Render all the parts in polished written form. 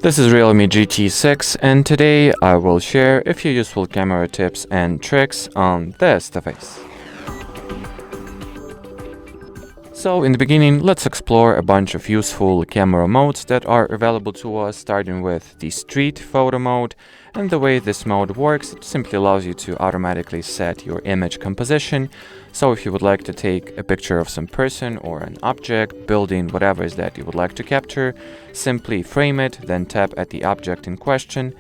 This is REALME GT 6, and today I will share a few useful camera tips and tricks on this device. So in the beginning, let's explore a bunch of useful camera modes that are available to us, starting with the street photo mode. And the way this mode works, it simply allows you to automatically set your image composition. So if you would like to take a picture of some person or an object, building, whatever is that you would like to capture, simply frame it, then tap at the object in question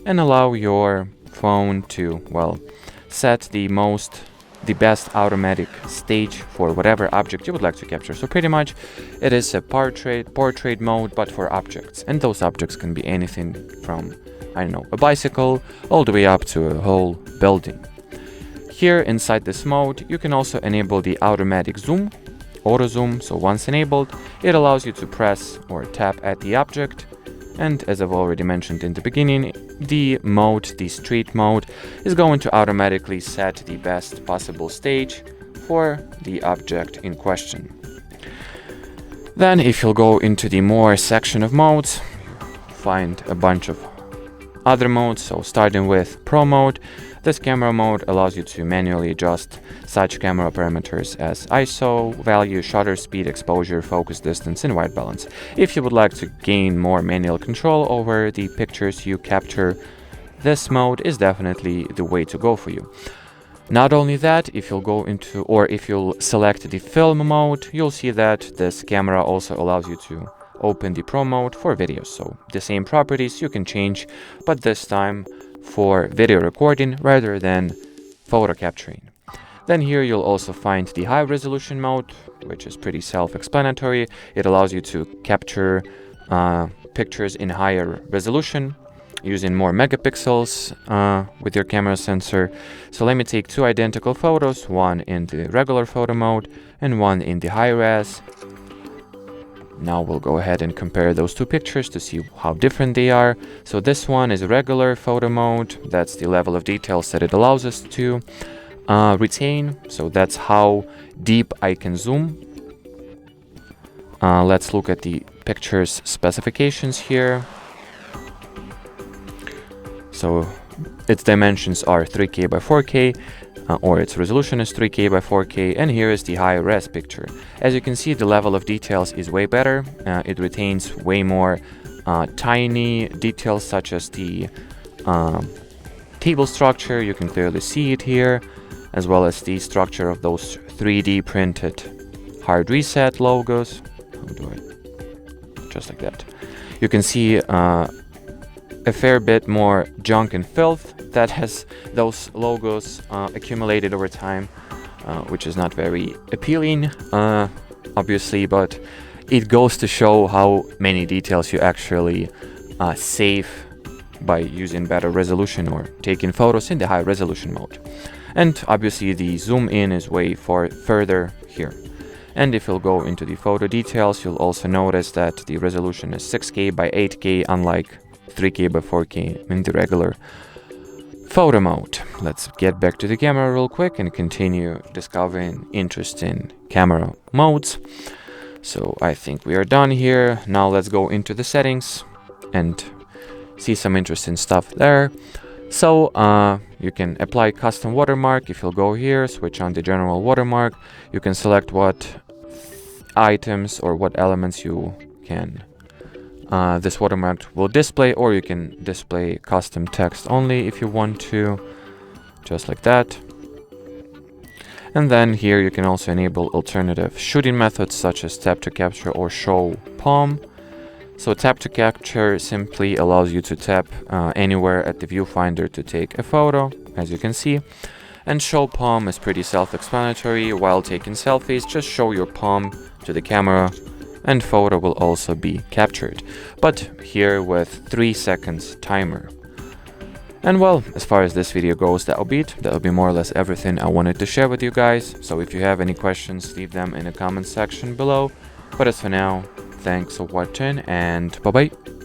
and allow your phone to, well, set the best automatic stage for whatever object you would like to capture. So pretty much it is a portrait mode, but for objects. And those objects can be anything from, I don't know, a bicycle all the way up to a whole building. Here inside this mode, you can also enable the automatic zoom, auto zoom. So once enabled, it allows you to press or tap at the object. And as I've already mentioned in the beginning, the street mode, is going to automatically set the best possible stage for the object in question. Then if you'll go into the more section of modes, find a bunch of other modes. So starting with Pro mode, this camera mode allows you to manually adjust such camera parameters as ISO, value, shutter speed, exposure, focus distance, and white balance. If you would like to gain more manual control over the pictures you capture, this mode is definitely the way to go for you. Not only that, if you'll select the film mode, you'll see that this camera also allows you to open the Pro mode for videos. So the same properties you can change, but this time for video recording rather than photo capturing. Then here you'll also find the high resolution mode, which is pretty self-explanatory. It allows you to capture pictures in higher resolution using more megapixels with your camera sensor. So let me take two identical photos, one in the regular photo mode and one in the high res. Now we'll go ahead and compare those two pictures to see how different they are. So this one is regular photo mode. That's the level of details that it allows us to retain. So that's how deep I can zoom. Let's look at the picture's specifications here. So its dimensions are 3K by 4K. Or its resolution is 3K by 4K, and here is the high res picture. As you can see, the level of details is way better. It retains way more tiny details, such as the table structure. You can clearly see it here, as well as the structure of those 3D printed HardReset logos. How do I? Just like that. You can see a fair bit more junk and filth that has those logos accumulated over time, which is not very appealing, obviously, but it goes to show how many details you actually save by using better resolution or taking photos in the high resolution mode. And obviously the zoom in is way further here. And if you'll go into the photo details, you'll also notice that the resolution is 6K by 8K, unlike 3K by 4K in the regular photo mode. Let's get back to the camera real quick and continue discovering interesting camera modes. So I think we are done here. Now let's go into the settings and see some interesting stuff there. So you can apply custom watermark. If you'll go here, switch on the general watermark, you can select what items or what elements you can this watermark will display, or you can display custom text only if you want to, just like that. And then here you can also enable alternative shooting methods such as tap to capture or show palm. So tap to capture simply allows you to tap anywhere at the viewfinder to take a photo, as you can see. And show palm is pretty self-explanatory. While taking selfies, just show your palm to the camera and photo will also be captured, but here with 3 seconds timer. And well, as far as this video goes, that'll be more or less everything I wanted to share with you guys. So if you have any questions, leave them in the comment section below. But as for now, thanks for watching and bye bye.